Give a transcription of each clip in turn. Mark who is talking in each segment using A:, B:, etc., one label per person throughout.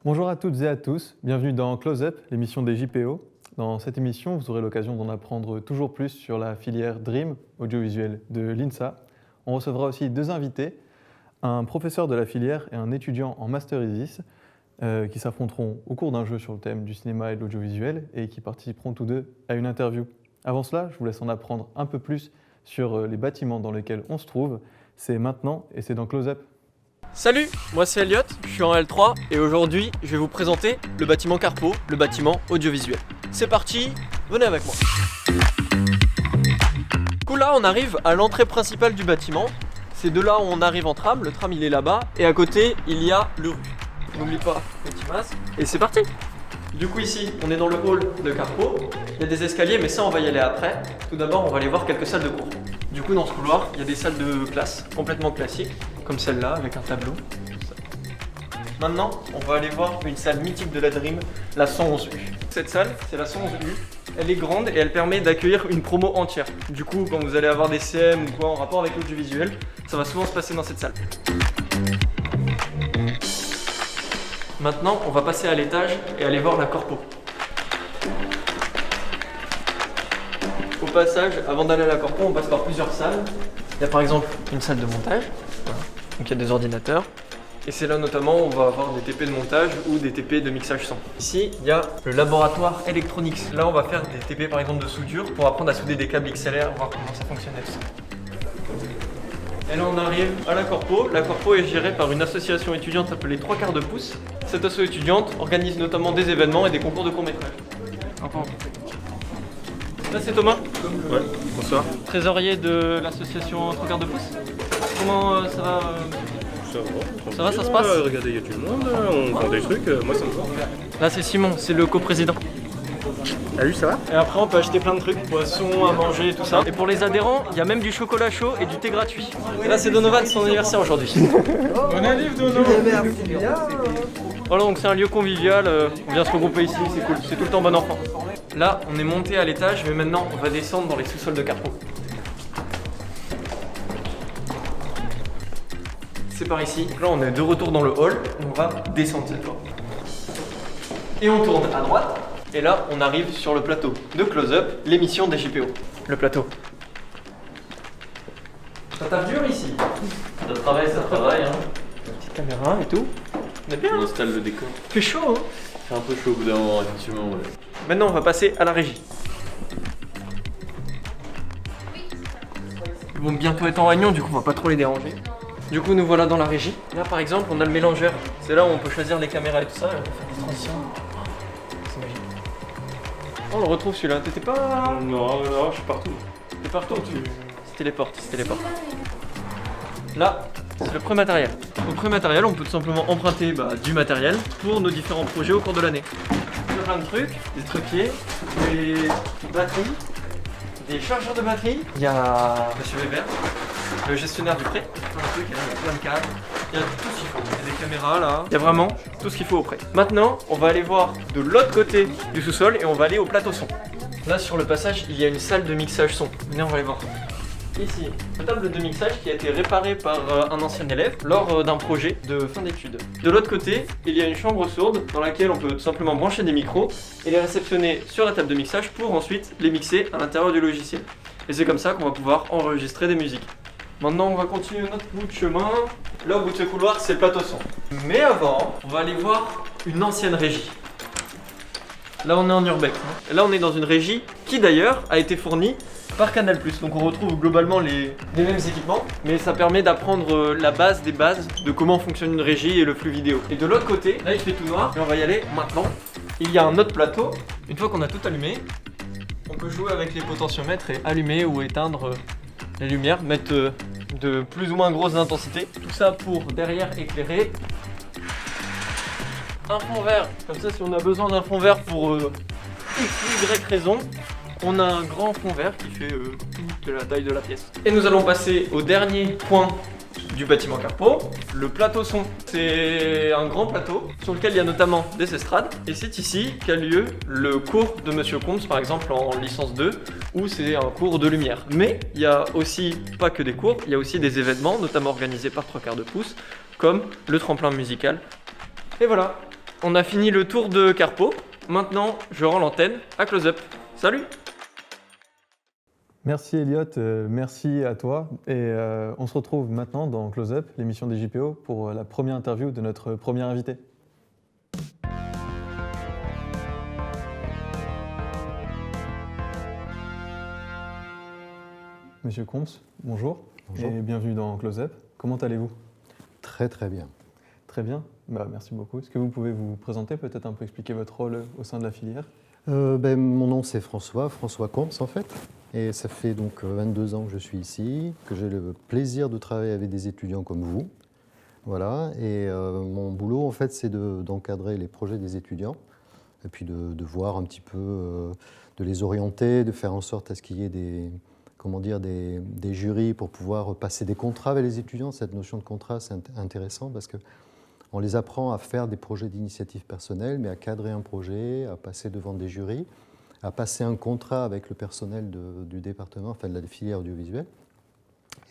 A: Bonjour à toutes et à tous, bienvenue dans Close Up, l'émission des JPO. Dans cette émission, vous aurez l'occasion d'en apprendre toujours plus sur la filière Dream, audiovisuel de l'INSA. On recevra aussi deux invités, un professeur de la filière et un étudiant en Master Isis, qui s'affronteront au cours d'un jeu sur le thème du cinéma et de l'audiovisuel et qui participeront tous deux à une interview. Avant cela, je vous laisse en apprendre un peu plus sur les bâtiments dans lesquels on se trouve. C'est maintenant et c'est dans Close Up.
B: Salut, moi c'est Elliot, je suis en L3 et aujourd'hui je vais vous présenter le bâtiment Carpo, le bâtiment audiovisuel. C'est parti, venez avec moi. Du coup là on arrive à l'entrée principale du bâtiment. C'est de là où on arrive en tram, le tram il est là-bas et à côté il y a le rue. N'oublie pas le petit masque et c'est parti. Du coup ici on est dans le hall de Carpo, il y a des escaliers mais ça on va y aller après. Tout d'abord on va aller voir quelques salles de cours. Du coup dans ce couloir il y a des salles de classe complètement classiques, comme celle-là avec un tableau. Maintenant on va aller voir une salle mythique de la Dream, la 111U. Cette salle c'est la 111U, elle est grande et elle permet d'accueillir une promo entière. Du coup quand vous allez avoir des CM ou quoi en rapport avec l'audiovisuel, ça va souvent se passer dans cette salle. Maintenant on va passer à l'étage et aller voir la corpo. Au passage, avant d'aller à la corpo, on passe par plusieurs salles. Il y a par exemple une salle de montage, voilà. Donc il y a des ordinateurs. Et c'est là notamment où on va avoir des TP de montage ou des TP de mixage son. Ici, il y a le laboratoire Electronics. Là, on va faire des TP par exemple de soudure pour apprendre à souder des câbles XLR, voir comment ça fonctionne tout ça. Et là, on arrive à la corpo. La corpo est gérée par une association étudiante appelée 3/4 de pouce. Cette asso étudiante organise notamment des événements et des concours de court-métrage. Là c'est Thomas.
C: Ouais, bonsoir.
B: Trésorier de l'association 3/4 de pouce. Comment ça va Ça va, ça se passe
C: Regardez, il y a du monde, on vend des trucs, moi ça me va.
B: Là c'est Simon, c'est le coprésident.
C: Salut, ça va?
B: Et après on peut acheter plein de trucs, poissons, à manger, tout ça. Et pour les adhérents, il y a même du chocolat chaud et du thé gratuit. Et là c'est Donovan, son anniversaire aujourd'hui.
C: Bon anniv, Dono!
B: Voilà, donc c'est un lieu convivial, on vient se regrouper ici, c'est cool, c'est tout le temps bon enfant. Là on est monté à l'étage, mais maintenant on va descendre dans les sous-sols de Carpo. C'est par ici, donc là on est de retour dans le hall, on va descendre cette fois. Et on tourne à droite, et là on arrive sur le plateau de Close Up, l'émission des JPO. Le plateau. Ça tape dur ici. Ça travaille hein. Petite caméra et tout. On est bien.
C: On installe le décor.
B: Il fait chaud hein.
C: C'est un peu chaud au bout d'un moment, effectivement. Ouais.
B: Maintenant on va passer à la régie. Ils vont bientôt être en réunion, du coup on va pas trop les déranger. Du coup nous voilà dans la régie. Là par exemple on a le mélangeur. C'est là où on peut choisir les caméras et tout ça. Et on peut faire des transitions. C'est magique. Oh, on le retrouve celui-là. T'étais pas...
C: Non, je suis partout.
B: T'es partout. C'est téléporte. Là c'est le pré-matériel. Au pré-matériel on peut tout simplement emprunter du matériel pour nos différents projets au cours de l'année. Il y a plein de trucs, des trépieds, des batteries, des chargeurs de batterie. Il y a Monsieur Weber, le gestionnaire du prêt. Plein de trucs, il y a plein de câbles. Il y a tout ce qu'il faut. Il y a des caméras là. Il y a vraiment tout ce qu'il faut au prêt. Maintenant, on va aller voir de l'autre côté du sous-sol et on va aller au plateau son. Là, sur le passage, il y a une salle de mixage son. Venez, on va aller voir. Ici, une table de mixage qui a été réparée par un ancien élève lors d'un projet de fin d'études. De l'autre côté, il y a une chambre sourde dans laquelle on peut tout simplement brancher des micros et les réceptionner sur la table de mixage pour ensuite les mixer à l'intérieur du logiciel. Et c'est comme ça qu'on va pouvoir enregistrer des musiques. Maintenant, on va continuer notre bout de chemin. Là, au bout de ce couloir, c'est le plateau son. Mais avant, on va aller voir une ancienne régie. Là, on est en urbex. Et là, on est dans une régie qui d'ailleurs a été fournie par Canal+. Donc on retrouve globalement les mêmes équipements, mais ça permet d'apprendre la base des bases de comment fonctionne une régie et le flux vidéo. Et de l'autre côté, là il fait tout noir, et on va y aller maintenant. Il y a un autre plateau. Une fois qu'on a tout allumé, on peut jouer avec les potentiomètres et allumer ou éteindre les lumières, mettre de plus ou moins grosse intensité. Tout ça pour derrière éclairer un fond vert. Comme ça, si on a besoin d'un fond vert pour X, Y raison, on a un grand fond vert qui fait toute la taille de la pièce. Et nous allons passer au dernier point du bâtiment Carpo, le plateau son. C'est un grand plateau sur lequel il y a notamment des estrades. Et c'est ici qu'a lieu le cours de Monsieur Combs, par exemple en licence 2, où c'est un cours de lumière. Mais il y a aussi pas que des cours, il y a aussi des événements, notamment organisés par 3/4 de pouce, comme le tremplin musical. Et voilà. On a fini le tour de Carpo. Maintenant, je rends l'antenne à Close Up. Salut!
A: Merci Elliot, merci à toi. Et on se retrouve maintenant dans Close Up, l'émission des JPO, pour la première interview de notre premier invité. Monsieur Comps, bonjour.
D: Bonjour.
A: Et bienvenue dans Close Up. Comment allez-vous?
D: Très très bien.
A: Très bien, merci beaucoup. Est-ce que vous pouvez vous présenter, peut-être un peu expliquer votre rôle au sein de la filière?
D: Mon nom c'est François Comps en fait. Et ça fait donc 22 ans que je suis ici, que j'ai le plaisir de travailler avec des étudiants comme vous. Voilà. Et mon boulot en fait c'est d'encadrer les projets des étudiants et puis de voir un petit peu, de les orienter, de faire en sorte à ce qu'il y ait des jurys pour pouvoir passer des contrats avec les étudiants. Cette notion de contrat, c'est intéressant parce qu'on les apprend à faire des projets d'initiative personnelle, mais à cadrer un projet, à passer devant des jurys, à passer un contrat avec le personnel du département, enfin de la filière audiovisuelle.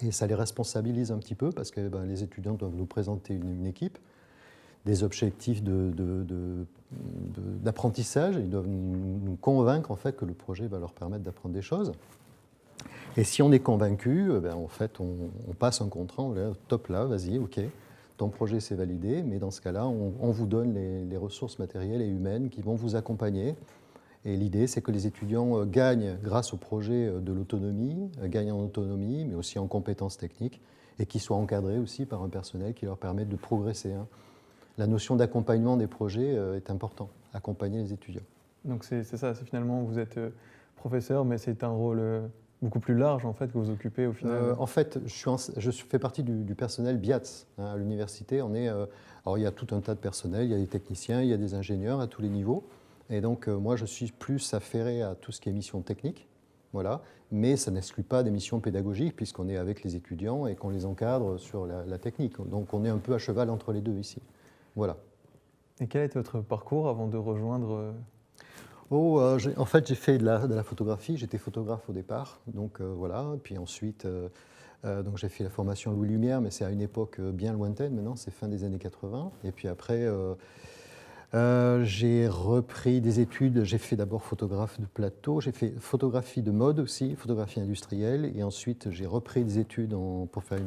D: Et ça les responsabilise un petit peu parce que les étudiants doivent nous présenter une équipe, des objectifs d'apprentissage, ils doivent nous convaincre en fait que le projet va leur permettre d'apprendre des choses. Et si on est convaincu, en fait, on passe un contrat, on dit top là, vas-y, ok, ton projet c'est validé, mais dans ce cas-là, on vous donne les ressources matérielles et humaines qui vont vous accompagner. Et l'idée, c'est que les étudiants gagnent, grâce au projet, de l'autonomie, gagnent en autonomie, mais aussi en compétences techniques, et qu'ils soient encadrés aussi par un personnel qui leur permet de progresser. La notion d'accompagnement des projets est importante, accompagner les étudiants.
A: Donc c'est ça, c'est finalement, vous êtes professeur, mais c'est un rôle beaucoup plus large en fait que vous occupez au final.
D: En fait, je fais partie du personnel BIATS à l'université. Alors il y a tout un tas de personnel, il y a des techniciens, il y a des ingénieurs à tous les niveaux. Et donc moi je suis plus affairé à tout ce qui est mission technique, voilà. Mais ça n'exclut pas des missions pédagogiques puisqu'on est avec les étudiants et qu'on les encadre sur la technique. Donc on est un peu à cheval entre les deux ici. Voilà.
A: Et quel était votre parcours avant de rejoindre
D: en fait, j'ai fait de la photographie. J'étais photographe au départ, donc voilà. Puis ensuite, donc j'ai fait la formation Louis Lumière, mais c'est à une époque bien lointaine. Maintenant, c'est fin des années 80. Et puis après, j'ai repris des études. J'ai fait d'abord photographe de plateau. J'ai fait photographie de mode aussi, photographie industrielle. Et ensuite, j'ai repris des études pour faire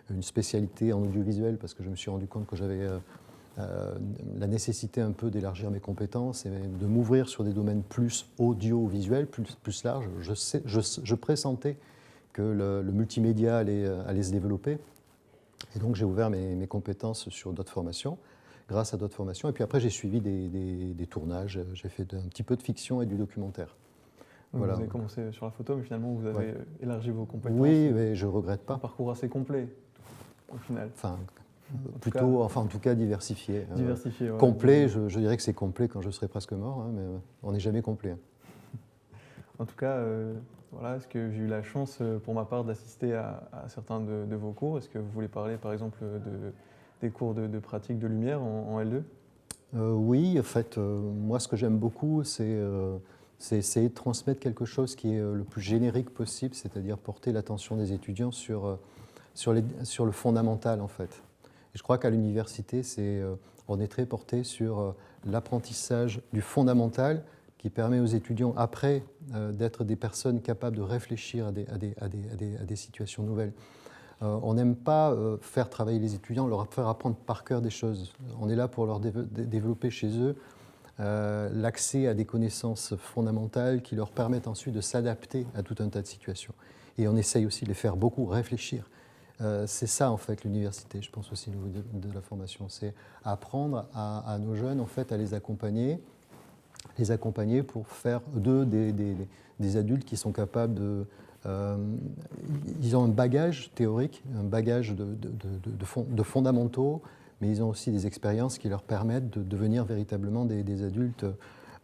D: une spécialité en audiovisuel parce que je me suis rendu compte que j'avais la nécessité un peu d'élargir mes compétences et de m'ouvrir sur des domaines plus audiovisuels, plus larges. Je pressentais que le multimédia allait se développer. Et donc j'ai ouvert mes compétences sur d'autres formations, grâce à d'autres formations. Et puis après j'ai suivi des tournages, j'ai fait un petit peu de fiction et du documentaire.
A: Voilà. Vous avez commencé sur la photo, mais finalement vous avez élargi vos compétences.
D: Oui, mais je ne regrette pas.
A: Un parcours assez complet au final.
D: En tout cas diversifié.
A: Diversifié, ouais.
D: Complet, je dirais que c'est complet quand je serai presque mort, mais on n'est jamais complet.
A: En tout cas, voilà, est-ce que j'ai eu la chance pour ma part d'assister à certains de vos cours? Est-ce que vous voulez parler par exemple des cours de pratique de lumière en L2?
D: Oui, en fait, moi ce que j'aime beaucoup, c'est essayer de transmettre quelque chose qui est le plus générique possible, c'est-à-dire porter l'attention des étudiants sur le fondamental en fait. Et je crois qu'à l'université, on est très porté sur l'apprentissage du fondamental qui permet aux étudiants, après, d'être des personnes capables de réfléchir à des situations nouvelles. On n'aime pas faire travailler les étudiants, leur faire apprendre par cœur des choses. On est là pour leur développer chez eux l'accès à des connaissances fondamentales qui leur permettent ensuite de s'adapter à tout un tas de situations. Et on essaye aussi de les faire beaucoup réfléchir. C'est ça en fait l'université, je pense aussi au niveau de la formation, c'est apprendre à nos jeunes en fait à les accompagner pour faire d'eux des adultes qui sont capables ils ont un bagage théorique, un bagage de fondamentaux, mais ils ont aussi des expériences qui leur permettent de devenir véritablement des adultes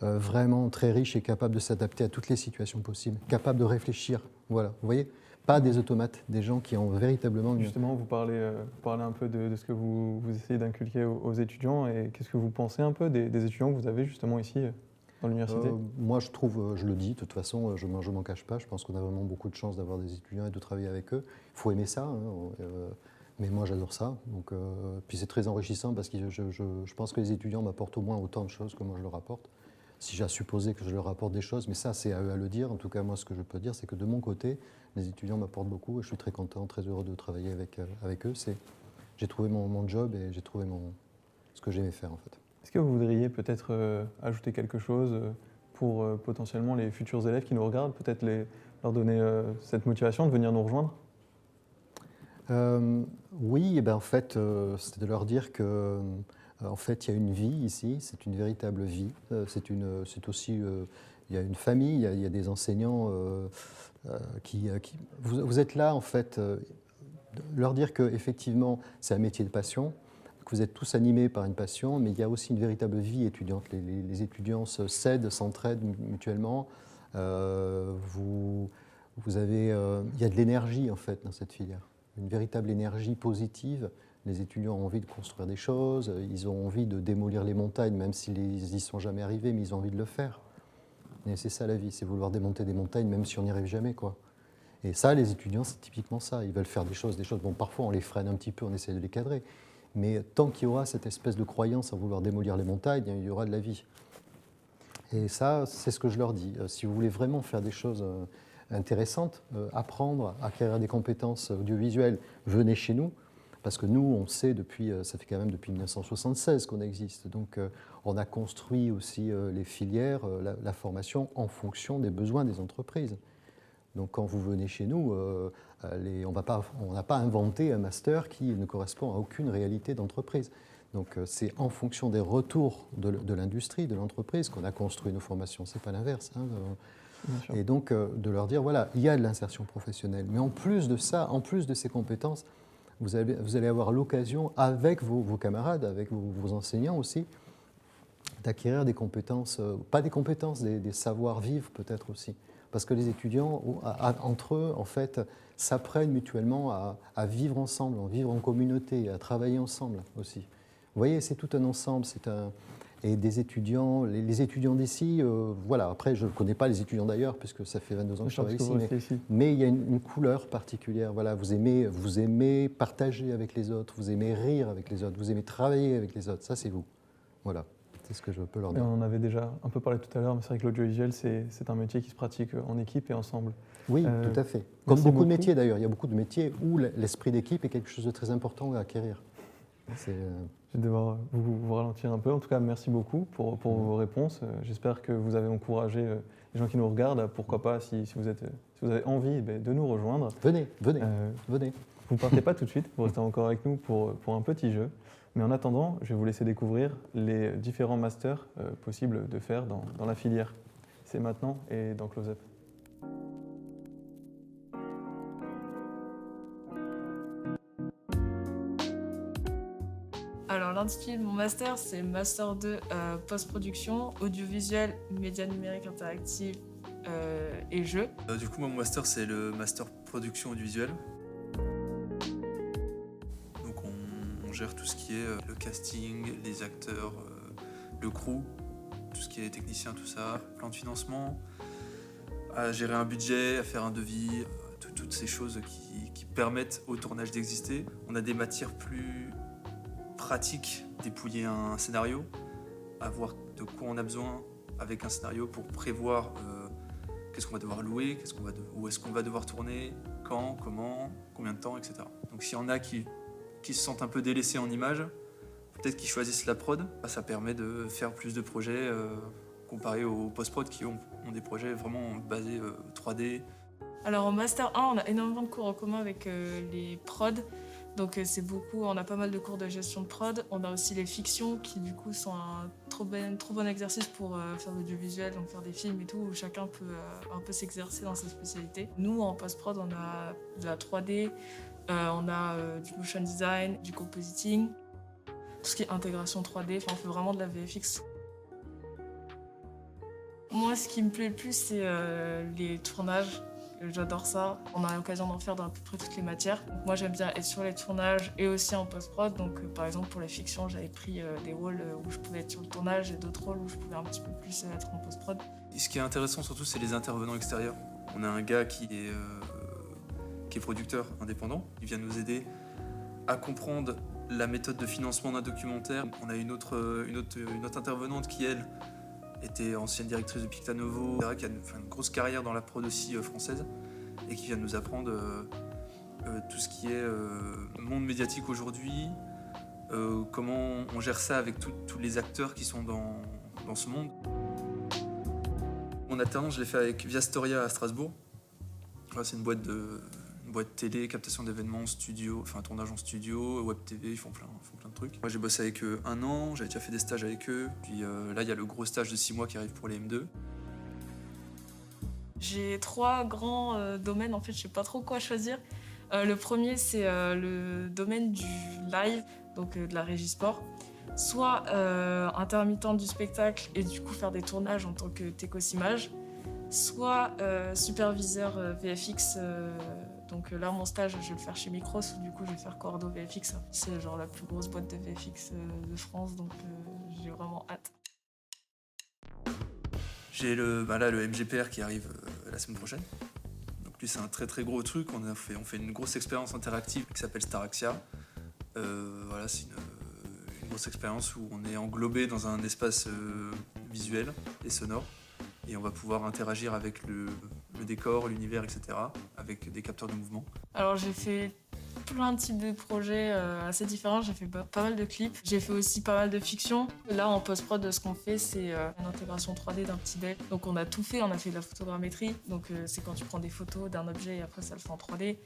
D: vraiment très riches et capables de s'adapter à toutes les situations possibles, capables de réfléchir, voilà, vous voyez. Pas des automates, des gens qui ont véritablement...
A: Justement, vous parlez un peu de ce que vous essayez d'inculquer aux étudiants et qu'est-ce que vous pensez un peu des étudiants que vous avez justement ici dans l'université?
D: Moi, je trouve, je le dis, de toute façon, je ne m'en cache pas, je pense qu'on a vraiment beaucoup de chance d'avoir des étudiants et de travailler avec eux. Il faut aimer ça. Mais moi, j'adore ça. Donc, puis c'est très enrichissant parce que je pense que les étudiants m'apportent au moins autant de choses que moi je leur apporte. Si j'ai à supposer que je leur apporte des choses, mais ça, c'est à eux à le dire. En tout cas, moi, ce que je peux dire, c'est que de mon côté, les étudiants m'apportent beaucoup et je suis très content, très heureux de travailler avec eux. J'ai trouvé mon job et j'ai trouvé ce que j'aimais faire, en fait.
A: Est-ce que vous voudriez peut-être ajouter quelque chose pour potentiellement les futurs élèves qui nous regardent, peut-être leur donner cette motivation de venir nous rejoindre?
D: Oui, et ben en fait, c'est de leur dire que en fait, il y a une vie ici, c'est une véritable vie. C'est aussi, il y a une famille, il y a des enseignants vous êtes là, en fait, leur dire qu'effectivement, c'est un métier de passion, que vous êtes tous animés par une passion, mais il y a aussi une véritable vie étudiante. Les étudiants s'aident, s'entraident mutuellement. Vous avez, il y a de l'énergie, en fait, dans cette filière. Une véritable énergie positive. Les étudiants ont envie de construire des choses, ils ont envie de démolir les montagnes, même s'ils n'y sont jamais arrivés, mais ils ont envie de le faire. Et c'est ça la vie, c'est vouloir démonter des montagnes, même si on n'y arrive jamais, quoi. Et ça, les étudiants, c'est typiquement ça. Ils veulent faire des choses. Bon, parfois, on les freine un petit peu, on essaie de les cadrer. Mais tant qu'il y aura cette espèce de croyance à vouloir démolir les montagnes, il y aura de la vie. Et ça, c'est ce que je leur dis. Si vous voulez vraiment faire des choses intéressantes, apprendre, acquérir des compétences audiovisuelles, venez chez nous. Parce que nous, on sait ça fait quand même depuis 1976 qu'on existe. Donc, on a construit aussi les filières, la formation en fonction des besoins des entreprises. Donc, quand vous venez chez nous, on n'a pas inventé un master qui ne correspond à aucune réalité d'entreprise. Donc, c'est en fonction des retours de l'industrie, de l'entreprise, qu'on a construit nos formations. Ce n'est pas l'inverse. Et donc, de leur dire, voilà, il y a de l'insertion professionnelle. Mais en plus de ça, en plus de ces compétences, vous allez avoir l'occasion, avec vos camarades, avec vos enseignants aussi, d'acquérir des compétences, pas des compétences, des savoir-vivre peut-être aussi. Parce que les étudiants, entre eux, en fait, s'apprennent mutuellement à vivre ensemble, à vivre en communauté, à travailler ensemble aussi. Vous voyez, c'est tout un ensemble. Et des étudiants, les étudiants d'ici, voilà, après je ne connais pas les étudiants d'ailleurs, puisque ça fait 22 ans que je travaille ici, mais il y a une couleur particulière. Voilà, vous aimez partager avec les autres, vous aimez rire avec les autres, vous aimez travailler avec les autres, ça c'est vous. Voilà, c'est ce que je peux leur dire.
A: On en avait déjà un peu parlé tout à l'heure, mais c'est vrai que l'audiovisuel, c'est un métier qui se pratique en équipe et ensemble.
D: Oui, tout à fait. Comme beaucoup de métiers d'ailleurs, il y a beaucoup de métiers où l'esprit d'équipe est quelque chose de très important à acquérir.
A: Je vais devoir vous ralentir un peu. En tout cas, merci beaucoup pour vos réponses. J'espère que vous avez encouragé les gens qui nous regardent. Pourquoi pas, si vous avez envie de nous rejoindre.
D: Venez. Vous
A: ne partez pas tout de suite, vous restez encore avec nous pour un petit jeu. Mais en attendant, je vais vous laisser découvrir les différents masters possibles de faire dans la filière. C'est maintenant et dans Close Up.
E: Alors l'intitulé de mon master, c'est Master 2 Post-production, audiovisuel, médias numériques interactifs et jeux.
F: Du coup, mon master, c'est le Master Production audiovisuelle. Donc on gère tout ce qui est le casting, les acteurs, le crew, tout ce qui est technicien, tout ça, plan de financement, à gérer un budget, à faire un devis, toutes ces choses qui permettent au tournage d'exister. On a des matières plus pratique, dépouiller un scénario, à voir de quoi on a besoin avec un scénario pour prévoir qu'est-ce qu'on va devoir louer, où est-ce qu'on va devoir tourner, quand, comment, combien de temps, etc. Donc s'il y en a qui se sentent un peu délaissés en images, peut-être qu'ils choisissent la prod, ça permet de faire plus de projets comparé aux post-prod qui ont des projets vraiment basés 3D.
E: Alors en Master 1, on a énormément de cours en commun avec les prods. Donc c'est beaucoup, on a pas mal de cours de gestion de prod. On a aussi les fictions qui du coup sont un trop bon exercice pour faire de l'audiovisuel, donc faire des films et tout, où chacun peut un peu s'exercer dans sa spécialité. Nous en post-prod, on a de la 3D, on a du motion design, du compositing, tout ce qui est intégration 3D, enfin on fait vraiment de la VFX. Moi ce qui me plaît le plus c'est les tournages. J'adore ça. On a l'occasion d'en faire dans à peu près toutes les matières. Donc moi, j'aime bien être sur les tournages et aussi en post-prod. Donc, par exemple, pour les fictions, j'avais pris des rôles où je pouvais être sur le tournage et d'autres rôles où je pouvais un petit peu plus être en post-prod.
F: Et ce qui est intéressant surtout, c'est les intervenants extérieurs. On a un gars qui est producteur indépendant. Il vient nous aider à comprendre la méthode de financement d'un documentaire. On a une autre intervenante qui, elle, était ancienne directrice de Pictanovo, qui a une grosse carrière dans la prod aussi française et qui vient nous apprendre tout ce qui est monde médiatique aujourd'hui, comment on gère ça avec tous les acteurs qui sont dans ce monde. Mon alternance, je l'ai fait avec Viastoria à Strasbourg. Voilà, c'est une boîte télé, captation d'événements, studio, enfin tournage en studio, web TV, ils font plein de trucs. Moi j'ai bossé avec eux 1 an, j'avais déjà fait des stages avec eux, puis là il y a le gros stage de 6 mois qui arrive pour les M2.
E: J'ai 3 grands domaines, en fait je sais pas trop quoi choisir. Le premier c'est le domaine du live, donc de la régie sport. Soit intermittent du spectacle et du coup faire des tournages en tant que techos image, soit superviseur VFX. Donc là, mon stage, je vais le faire chez Micros, où du coup, je vais faire Cordo VFX. C'est genre la plus grosse boîte de VFX de France, donc j'ai vraiment hâte.
F: J'ai le MGPR qui arrive la semaine prochaine. Donc lui, c'est un très très gros truc. On fait une grosse expérience interactive qui s'appelle Staraxia. Voilà, c'est une grosse expérience où on est englobé dans un espace visuel et sonore. Et on va pouvoir interagir avec le décor, l'univers, etc. avec des capteurs de mouvement. Alors
E: j'ai fait plein de types de projets assez différents. J'ai fait pas mal de clips. J'ai fait aussi pas mal de fiction. Là, en post-prod, ce qu'on fait, c'est une intégration 3D d'un petit deck. Donc on a tout fait. On a fait de la photogrammétrie. Donc c'est quand tu prends des photos d'un objet et après ça le fait en 3D.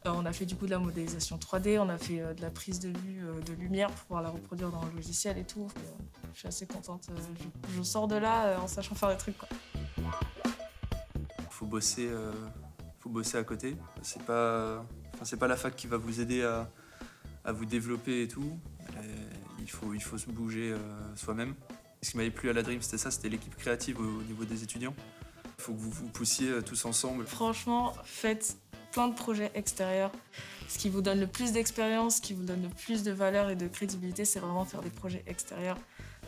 E: On a fait du coup de la modélisation 3D. On a fait de la prise de vue de lumière pour pouvoir la reproduire dans le logiciel et tout. Je suis assez contente. Je sors de là en sachant faire des trucs, quoi.
F: Faut bosser à côté. C'est pas la fac qui va vous aider à vous développer et tout. Il faut se bouger soi-même. Ce qui m'avait plu à la Dream, c'était l'équipe créative au niveau des étudiants. Il faut que vous vous poussiez tous ensemble.
E: Franchement, faites plein de projets extérieurs. Ce qui vous donne le plus d'expérience, ce qui vous donne le plus de valeur et de crédibilité, c'est vraiment faire des projets extérieurs.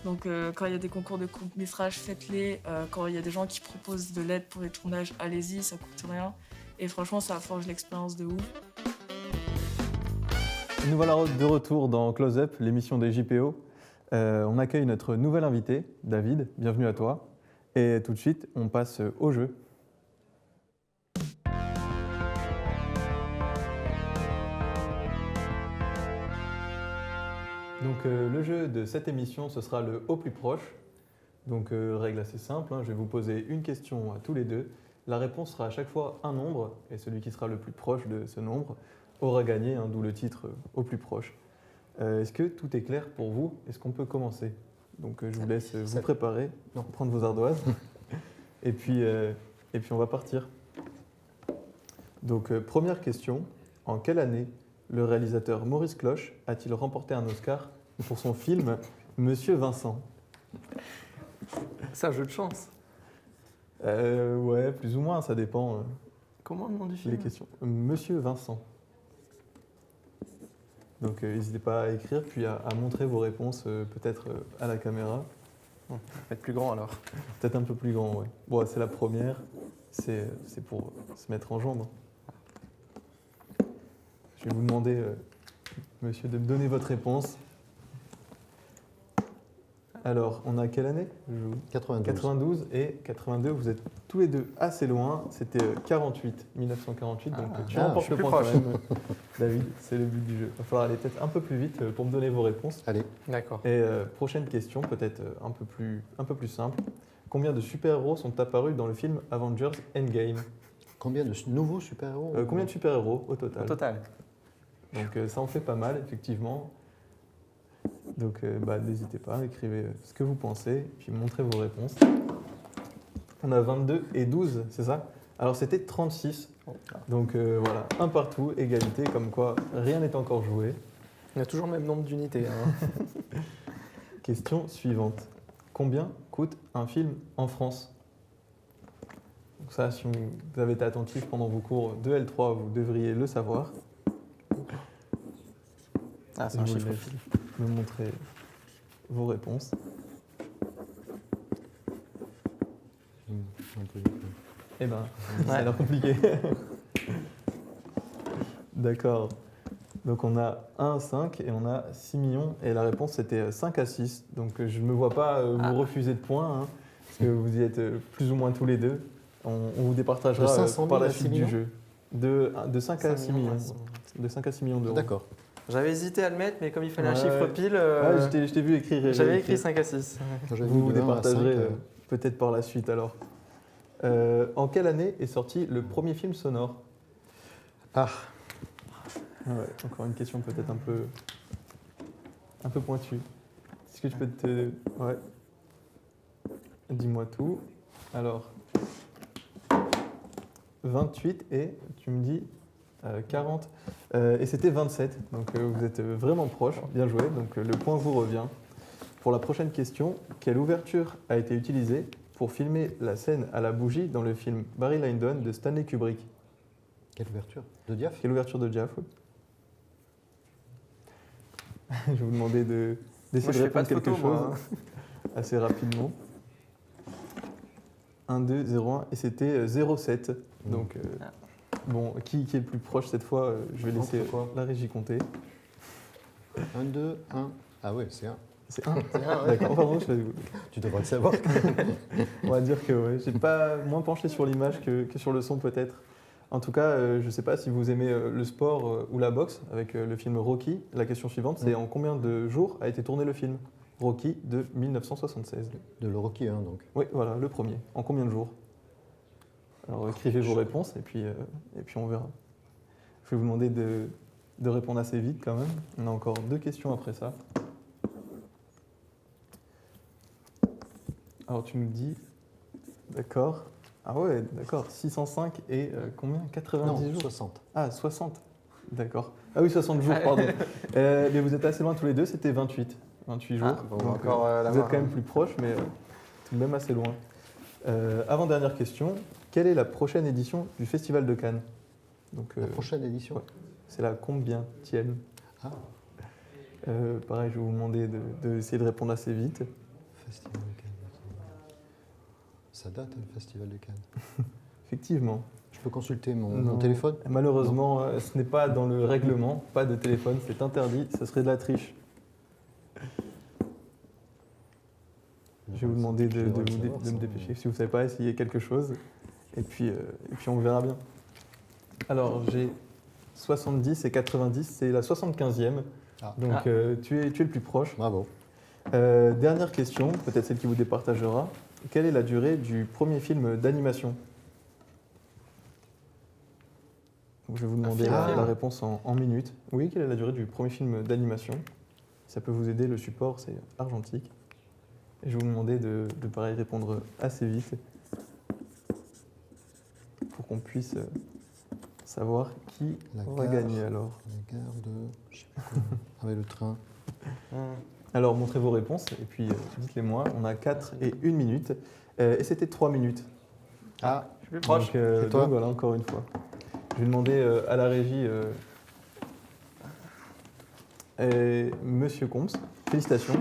E: Donc quand il y a des concours de court-métrage, faites-les. Quand il y a des gens qui proposent de l'aide pour les tournages, allez-y, ça coûte rien. Et franchement, ça forge l'expérience de ouf.
A: Nous voilà de retour dans Close Up, l'émission des JPO. On accueille notre nouvel invité, David. Bienvenue à toi. Et tout de suite, on passe au jeu. Donc le jeu de cette émission, ce sera le au plus proche. Donc règle assez simple, je vais vous poser une question à tous les deux. La réponse sera à chaque fois un nombre, et celui qui sera le plus proche de ce nombre aura gagné, d'où le titre au plus proche. Est-ce que tout est clair pour vous? Est-ce qu'on peut commencer? Donc je vous laisse vous préparer, prendre vos ardoises, et puis on va partir. Donc première question, en quelle année le réalisateur Maurice Cloche a-t-il remporté un Oscar pour son film Monsieur Vincent?
B: C'est un jeu de chance.
A: Ouais, plus ou moins, ça dépend.
B: Comment le nom du film?
A: Les questions. Monsieur Vincent. Donc n'hésitez pas à écrire, puis à montrer vos réponses peut-être à la caméra.
B: Être plus grand alors.
A: Peut-être un peu plus grand, ouais. Bon, c'est la première, c'est pour se mettre en jambe. Je vais vous demander, monsieur, de me donner votre réponse. Alors, on a quelle année?
D: 92.
A: 92 et 82, vous êtes tous les deux assez loin. C'était 1948, donc tu remportes le point quand même, David, c'est le but du jeu. Il va falloir aller peut-être un peu plus vite pour me donner vos réponses.
D: Allez.
B: D'accord.
A: Et prochaine question, peut-être un peu plus simple. Combien de super-héros sont apparus dans le film Avengers Endgame?
D: Combien de nouveaux super-héros?
A: Combien de super-héros au total?
B: Au total.
A: Donc ça en fait pas mal, effectivement. Donc n'hésitez pas, écrivez ce que vous pensez, puis montrez vos réponses. On a 22 et 12, c'est ça? Alors c'était 36, donc voilà, un partout, égalité, comme quoi rien n'est encore joué.
B: On a toujours le même nombre d'unités.
A: Question suivante. Combien coûte un film en France? Donc ça, si vous avez été attentif pendant vos cours de L3, vous devriez le savoir.
B: Ah, c'est un chiffre.
A: Me montrer vos réponses. Eh ben, ça a l'air compliqué. D'accord. Donc on a 1 à 5 et on a 6 millions. Et la réponse c'était 5 à 6. Donc je ne me vois pas vous refuser de points, hein, parce que vous y êtes plus ou moins tous les deux. On vous départagera
D: De 500 000
A: par la
D: à 6
A: suite du
D: millions
A: jeu. De 5 à 6 millions. De 5 à 6 millions d'euros.
D: D'accord.
B: J'avais hésité à le mettre, mais comme il fallait un
A: Ouais.
B: chiffre pile,
A: Ouais, je t'ai vu écrire.
B: j'avais écrit 5 à 6.
D: J'avais
A: Vous
D: mis
A: vous
D: de 1 à 5,
A: départagerez peut-être par la suite alors. En quelle année est sorti le premier film sonore?
D: Ah,
A: Ah ouais, encore une question peut-être un peu pointue. Est-ce que tu peux te... Ouais. Dis-moi tout. Alors, 28 et tu me dis 40. Et c'était 27, donc vous êtes vraiment proche. Bien joué, donc le point vous revient. Pour la prochaine question, quelle ouverture a été utilisée pour filmer la scène à la bougie dans le film Barry Lyndon de Stanley Kubrick?
D: quelle ouverture de Diaf.
A: Quelle ouverture de Diaf? Oui. Je vais vous demander d'essayer de
B: Moi, je fais pas
A: répondre
B: de
A: quelque
B: photo,
A: chose
B: moi,
A: assez rapidement. 1, 2, 0, 1 et c'était 0,7. Donc, bon, qui est le plus proche cette fois? Je vais laisser
D: Entre quoi
A: la régie compter.
D: 1, 2, 1. Ah ouais, c'est 1.
A: C'est 1. D'accord, pardon,
D: Tu devrais le savoir.
A: on va dire que ouais, j'ai pas moins penché sur l'image que sur le son peut-être. En tout cas, je ne sais pas si vous aimez le sport ou la boxe avec le film Rocky. La question suivante, c'est en combien de jours a été tourné le film Rocky de 1976?
D: De le Rocky 1, donc.
A: Oui, voilà, le premier. En combien de jours? Alors écrivez vos réponses et puis on verra. Je vais vous demander de répondre assez vite quand même. On a encore 2 questions après ça. Alors tu me dis, d'accord. Ah ouais, d'accord, 605 et combien? 90
D: Non,
A: jours?
D: 60.
A: Ah, 60. D'accord. Ah oui, 60 jours, pardon. Mais vous êtes assez loin tous les deux, c'était 28. 28 jours.
B: Ah, bon,
A: Donc,
B: encore la
A: vous êtes
B: main.
A: quand même plus proches, mais tout de même assez loin. Avant-dernière question. Quelle est la prochaine édition du Festival de Cannes? Donc,
D: La prochaine édition.
A: ouais. C'est la combienième?
D: Ah,
A: Pareil, je vais vous demander d'essayer de répondre assez vite.
D: Festival de Cannes. Ça date, le Festival de Cannes.
A: Effectivement.
D: Je peux consulter mon
A: Non.
D: téléphone?
A: Malheureusement, ce n'est pas dans le règlement, pas de téléphone, c'est interdit, ça serait de la triche. Je vais vous demander
D: Je
A: de
D: devrais le
A: me
D: savoir, ça.
A: dépêcher. Si vous ne savez pas, essayez quelque chose. Et puis on verra bien. Alors, j'ai 70 et 90, c'est la 75e.
D: Ah.
A: Donc,
B: Ah.
A: tu es le plus proche.
D: Bravo.
A: Dernière question, peut-être celle qui vous départagera. Quelle est la durée du premier film d'animation? Donc, je vais vous demander
D: film.
A: la réponse en minutes. Oui, quelle est la durée du premier film d'animation? Ça peut vous aider, le support, c'est argentique. Et je vais vous demander de pareil répondre assez vite pour qu'on puisse savoir qui
D: La
A: va
D: gare.
A: gagner alors.
D: La gare de... Je sais pas quoi. Avec le train.
A: Alors, montrez vos réponses et puis dites-les moi. On a 4 et 1 minute. Et c'était 3 minutes.
D: Ah,
B: Je suis plus proche.
A: Donc,
D: Et toi
A: donc voilà, encore une fois. Je vais demander à la régie, Monsieur Combs, félicitations.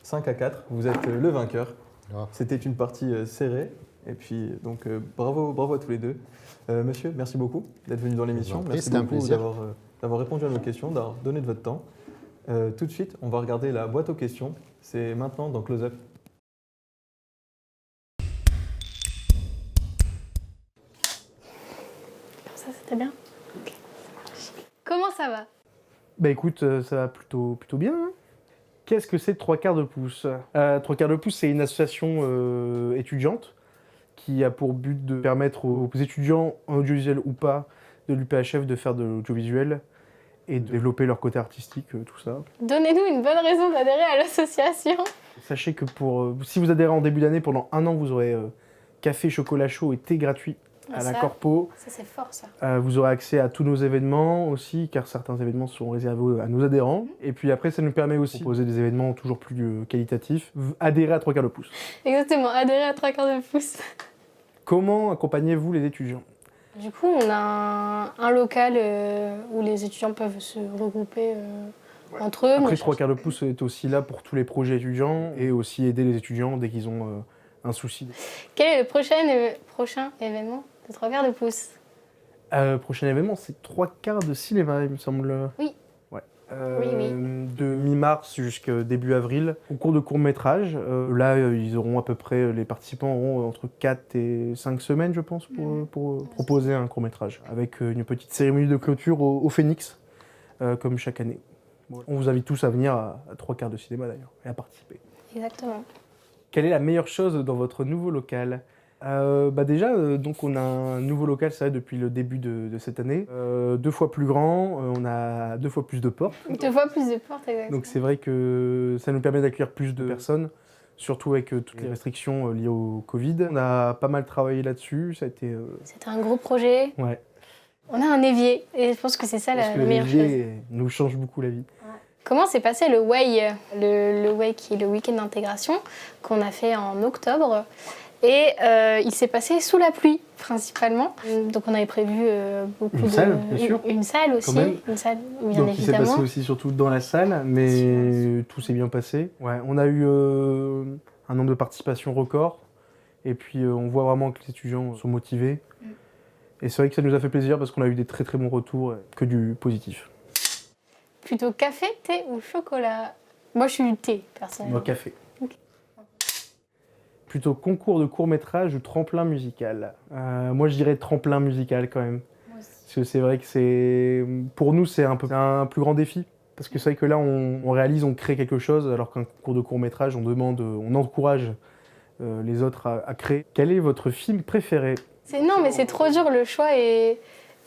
A: 5 à 4, vous êtes le vainqueur.
D: Ah.
A: C'était une partie serrée. Et puis, donc, bravo à tous les deux. Monsieur, merci beaucoup d'être venu dans l'émission.
D: Je vous en prie,
A: Merci
D: c'était un
A: beaucoup
D: plaisir.
A: d'avoir répondu à nos questions, d'avoir donné de votre temps. Tout de suite, on va regarder la boîte aux questions. C'est maintenant dans Close Up.
G: Ça, c'était bien. Comment ça va?
H: Bah écoute, ça va plutôt bien. Hein. Qu'est-ce que c'est 3/4 de pouce? 3/4 de pouce, c'est une association étudiante qui a pour but de permettre aux étudiants, audiovisuels ou pas, de l'UPHF de faire de l'audiovisuel et de développer leur côté artistique, tout ça.
G: Donnez-nous une bonne raison d'adhérer à l'association.
H: Sachez que si vous adhérez en début d'année, pendant 1 an, vous aurez café, chocolat chaud et thé gratuit à la
G: Ça,
H: Corpo.
G: Ça, c'est fort, ça.
H: Vous aurez accès à tous nos événements aussi, car certains événements sont réservés à nos adhérents. Et puis après, ça nous permet aussi de proposer des événements toujours plus qualitatifs. Adhérez à 3/4 de pouce.
G: Exactement, adhérer à 3/4 de pouce.
H: Comment accompagnez-vous les étudiants?
G: Du coup, on a un local où les étudiants peuvent se regrouper entre eux.
H: Après,
G: Moi,
H: 3/4 de pouce est aussi là pour tous les projets étudiants et aussi aider les étudiants dès qu'ils ont un souci.
G: Quel est le prochain événement de 3/4 de pouce?
H: Prochain événement, c'est 3/4 de cinéma, il me semble.
G: Oui. Oui.
H: de mi-mars jusqu'à début avril, concours de court-métrage. Là, ils auront à peu près, les participants auront entre 4 et 5 semaines, je pense, pour proposer un court-métrage, avec une petite cérémonie de clôture au Phénix, comme chaque année. Voilà. On vous invite tous à venir à 3 quarts de cinéma d'ailleurs, et à participer.
G: Exactement.
H: Quelle est la meilleure chose dans votre nouveau local ? Déjà, donc on a un nouveau local, ça depuis le début de cette année. 2 fois plus grand, on a 2 fois plus de portes.
G: 2 fois plus de portes, exactement.
H: Donc c'est vrai que ça nous permet d'accueillir plus de personnes, surtout avec toutes les restrictions liées au Covid. On a pas mal travaillé là-dessus, ça a été...
G: C'était un gros projet.
H: Ouais.
G: On a un évier, et je pense que c'est ça la meilleure chose.
H: l'évier nous change beaucoup la vie.
G: Comment s'est passé le WAY, le WAY qui est le week-end d'intégration, qu'on a fait en octobre. Et il s'est passé sous la pluie, principalement. Donc on avait prévu beaucoup
H: Une salle, bien sûr.
G: Une salle aussi, une salle, bien
H: Donc
G: évidemment.
H: il s'est passé aussi surtout dans la salle, mais tout s'est bien passé. Ouais, on a eu un nombre de participations record, et puis on voit vraiment que les étudiants sont motivés. Et c'est vrai que ça nous a fait plaisir parce qu'on a eu des très très bons retours, que du positif.
G: Plutôt café, thé ou chocolat? Moi je suis thé, personnellement.
H: Moi, café.
G: Ok.
H: Plutôt concours de court-métrage ou tremplin musical? Moi, je dirais tremplin musical quand même. Parce que c'est vrai que pour nous, c'est un plus grand défi. Parce que c'est vrai que là, on réalise, on crée quelque chose, alors qu'un concours de court-métrage, on encourage les autres à créer. Quel est votre film préféré?
G: Non, mais c'est trop dur, le choix est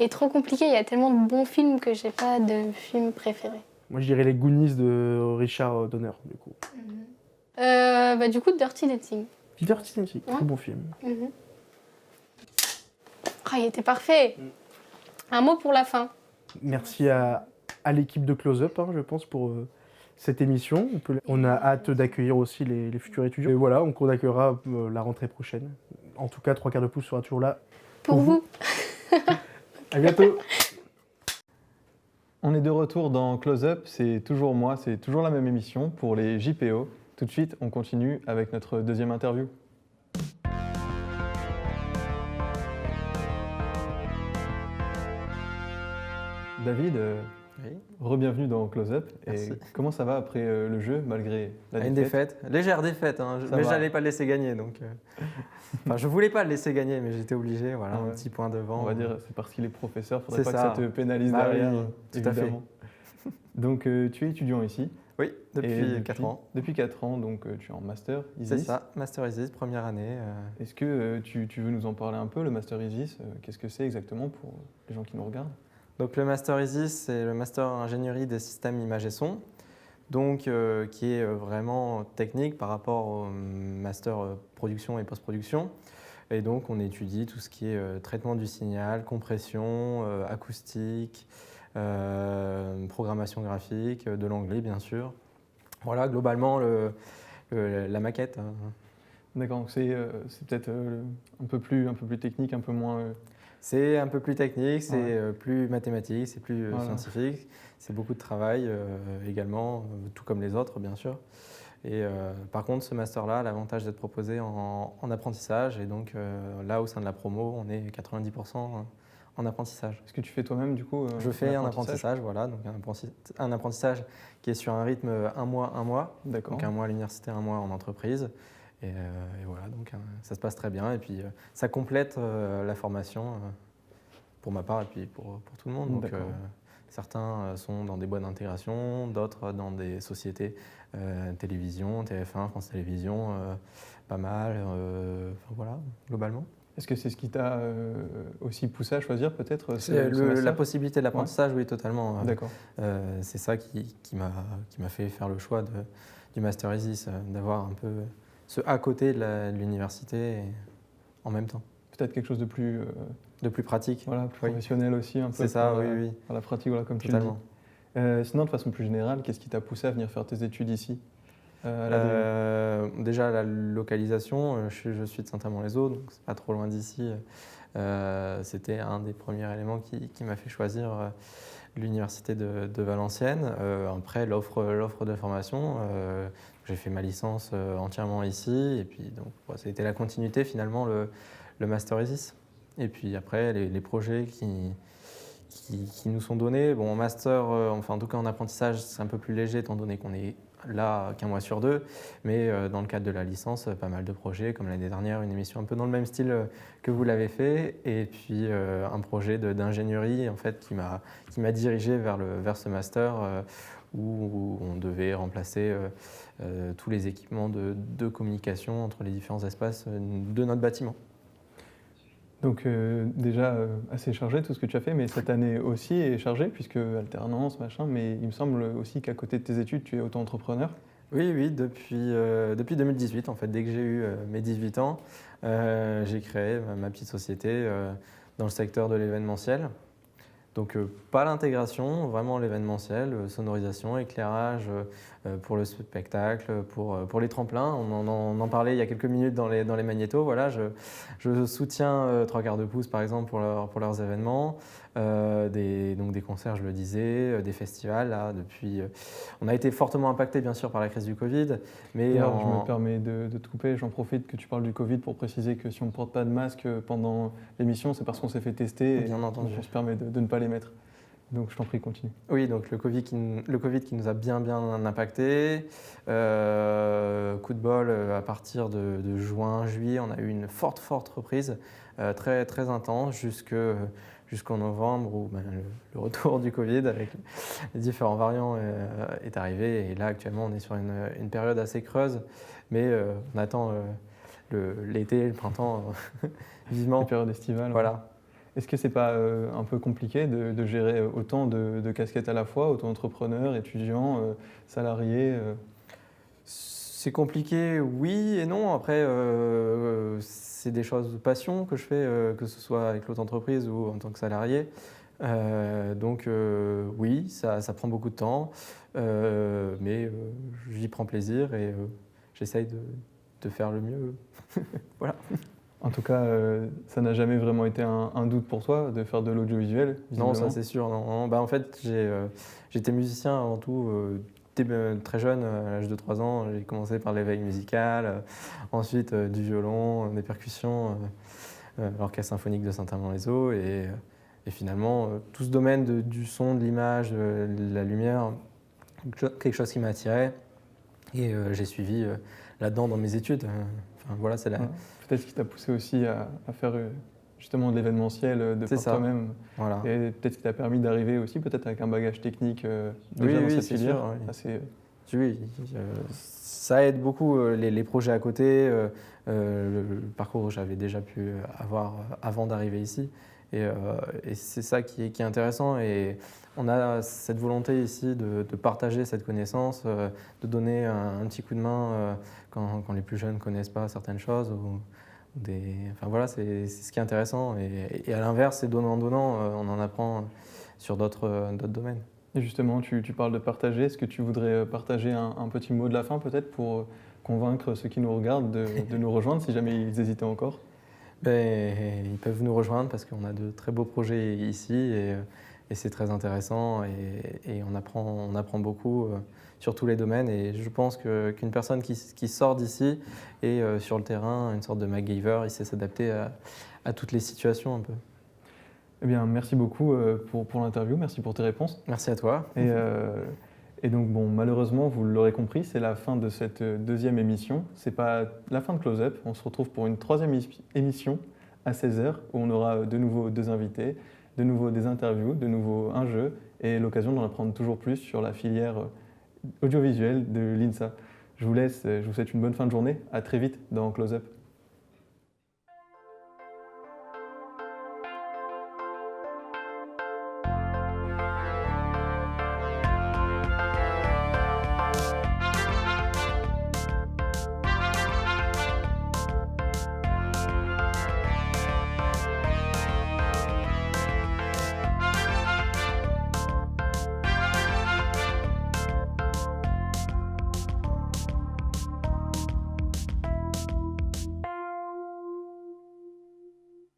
G: trop compliqué. Il y a tellement de bons films que j'ai pas de film préféré.
H: Moi, je dirais les Goonies de Richard Donner, du coup.
G: Du coup, Dirty Dancing.
H: Dirty Dancing, très bon film.
G: Il était parfait. Un mot pour la fin.
H: Merci à l'équipe de Close Up, je pense, pour cette émission. On a hâte d'accueillir aussi les futurs étudiants. Et voilà, on accueillera la rentrée prochaine. En tout cas, 3 quarts de pouce sera toujours là.
G: Pour vous.
H: À bientôt.
A: On est de retour dans Close Up, c'est toujours moi, c'est toujours la même émission pour les JPO. Tout de suite, on continue avec notre deuxième interview. David, re-bienvenue dans Close Up.
B: Merci.
A: Et comment ça va après le jeu, malgré la
B: Une défaite, légère défaite, mais j'allais pas le laisser gagner. Donc, enfin, je voulais pas le laisser gagner, mais j'étais obligé. Voilà, un petit point devant.
A: On va dire, c'est parce qu'il est professeur, faudrait
B: C'est
A: pas
B: ça.
A: que ça te pénalise
B: Bah
A: derrière,
B: oui, tout à fait.
A: évidemment. Donc, tu es étudiant ici.
B: Oui, depuis 4 ans.
A: Depuis 4 ans, donc tu es en Master ISIS.
B: C'est ça, Master ISIS, première année.
A: Est-ce que tu veux nous en parler un peu, le Master ISIS? Qu'est-ce que c'est exactement pour les gens qui nous regardent?
B: Donc le Master ISIS, c'est le Master Ingénierie des systèmes images et son, donc qui est vraiment technique par rapport au Master Production et Post-Production. Et donc on étudie tout ce qui est traitement du signal, compression, acoustique, programmation graphique, de l'anglais bien sûr. Voilà, globalement la maquette.
A: D'accord, c'est peut-être un peu plus technique, un peu moins...
B: C'est un peu plus technique, c'est plus mathématique, c'est plus scientifique. C'est beaucoup de travail également, tout comme les autres bien sûr. Et par contre, ce master-là a l'avantage d'être proposé en apprentissage. Et donc là, au sein de la promo, on est 90% en apprentissage.
A: Est-ce que tu fais toi-même du coup
B: Je fais un apprentissage, voilà. Donc un apprentissage qui est sur un rythme 1 mois.
A: D'accord.
B: Donc 1 mois à l'université, 1 mois en entreprise. Et voilà, donc ça se passe très bien. Et puis ça complète la formation pour ma part et puis pour tout le monde. Donc certains sont dans des boîtes d'intégration, d'autres dans des sociétés télévision, TF1, France Télévisions, pas mal. Voilà, globalement.
A: Est-ce que c'est ce qui t'a aussi poussé à choisir peut-être
B: la possibilité de l'apprentissage, oui, totalement.
A: D'accord.
B: C'est ça qui m'a fait faire le choix du Master ISIS, d'avoir un peu ce à côté de l'université en même temps.
A: Peut-être quelque chose de plus
B: pratique.
A: Voilà, plus professionnel aussi un peu.
B: C'est ça, oui.
A: Pour la pratique, voilà, comme
B: totalement.
A: Tu le dis. Sinon, de façon plus générale, qu'est-ce qui t'a poussé à venir faire tes études ici
B: Déjà, la localisation, je suis de Saint-Amand-les-Eaux, donc c'est pas trop loin d'ici. C'était un des premiers éléments qui m'a fait choisir l'université de Valenciennes. Après, l'offre de formation, j'ai fait ma licence entièrement ici. Et puis, donc, ça a été la continuité, finalement, le Master ISIS. Et puis après, les projets
I: qui nous sont donnés. Bon, en master, enfin en tout cas en apprentissage, c'est un peu plus léger étant donné qu'on est là qu'un mois sur deux, mais dans le cadre de la licence, pas mal de projets, comme l'année dernière, une émission un peu dans le même style que vous l'avez fait, et puis un projet d'ingénierie en fait, qui m'a dirigé vers ce master où on devait remplacer tous les équipements de communication entre les différents espaces de notre bâtiment.
A: Donc déjà assez chargé tout ce que tu as fait, mais cette année aussi est chargée, puisque alternance, machin, mais il me semble aussi qu'à côté de tes études, tu es auto-entrepreneur.
I: Oui, depuis 2018, en fait, dès que j'ai eu mes 18 ans, j'ai créé ma petite société dans le secteur de l'événementiel. Donc pas l'intégration, vraiment l'événementiel, sonorisation, éclairage pour le spectacle, pour les tremplins. On en parlait il y a quelques minutes dans les magnétos. Voilà, je soutiens 3/4 de pouce par exemple pour leurs événements, donc des concerts, je le disais, des festivals. Là, depuis, on a été fortement impacté bien sûr par la crise du Covid. Mais
A: Je me permets de te couper, j'en profite que tu parles du Covid pour préciser que si on ne porte pas de masque pendant l'émission, c'est parce qu'on s'est fait tester.
I: Bien entendu.
A: On se permet de ne pas les mettre. Donc je t'en prie, continue.
I: Oui, donc le Covid qui nous a bien impacté. Coup de bol, à partir de juin, juillet, on a eu une forte reprise, très, très intense, jusqu'en novembre où le retour du Covid avec les différents variants est arrivé. Et là, actuellement, on est sur une période assez creuse, mais on attend l'été, le printemps vivement.
A: La période estivale.
I: Voilà.
A: Ouais. Est-ce que c'est pas un peu compliqué de gérer autant de casquettes à la fois, auto-entrepreneur, étudiant, salarié
I: C'est compliqué, oui et non. Après, c'est des choses de passion que je fais, que ce soit avec l'auto-entreprise ou en tant que salarié. Donc oui, ça prend beaucoup de temps, mais j'y prends plaisir et j'essaye de faire le mieux. Voilà.
A: En tout cas, ça n'a jamais vraiment été un doute pour toi de faire de l'audiovisuel?
I: Non, ça c'est sûr. Non. Bah, en fait, j'étais musicien avant tout. Très jeune, à l'âge de 3 ans, j'ai commencé par l'éveil musical, ensuite du violon, des percussions, l'Orchestre symphonique de Saint-Amand-les-Eaux et finalement tout ce domaine du son, de l'image, de la lumière, quelque chose qui m'a attiré et j'ai suivi là-dedans dans mes études. Enfin, voilà, c'est
A: Peut-être qui t'a poussé aussi à faire justement de l'événementiel de par toi-même.
I: Voilà.
A: Et peut-être qui t'a permis d'arriver aussi peut-être avec un bagage technique
I: déjà
A: dans cette
I: c'est
A: filière.
I: Sûr, oui. Ça aide beaucoup les projets à côté, le parcours que j'avais déjà pu avoir avant d'arriver ici. Et c'est ça qui est intéressant. Et on a cette volonté ici de partager cette connaissance, de donner un petit coup de main quand les plus jeunes ne connaissent pas certaines choses. Enfin voilà, c'est ce qui est intéressant. Et à l'inverse, c'est donnant-donnant, on en apprend sur d'autres domaines.
A: Et justement, tu parles de partager. Est-ce que tu voudrais partager un petit mot de la fin peut-être pour convaincre ceux qui nous regardent de nous rejoindre si jamais ils hésitaient encore?
I: Ils peuvent nous rejoindre parce qu'on a de très beaux projets ici et c'est très intéressant et on apprend beaucoup sur tous les domaines. Et je pense qu'une personne qui sort d'ici est sur le terrain une sorte de MacGyver, il sait s'adapter à toutes les situations un peu.
A: Eh bien, merci beaucoup pour l'interview, merci pour tes réponses.
I: Merci à toi.
A: Et donc, bon, malheureusement, vous l'aurez compris, c'est la fin de cette deuxième émission. C'est pas la fin de Close Up. On se retrouve pour une troisième émission à 16h où on aura de nouveau 2 invités, de nouveau des interviews, de nouveau un jeu et l'occasion d'en apprendre toujours plus sur la filière audiovisuelle de l'INSA. Je vous laisse, je vous souhaite une bonne fin de journée. À très vite dans Close Up.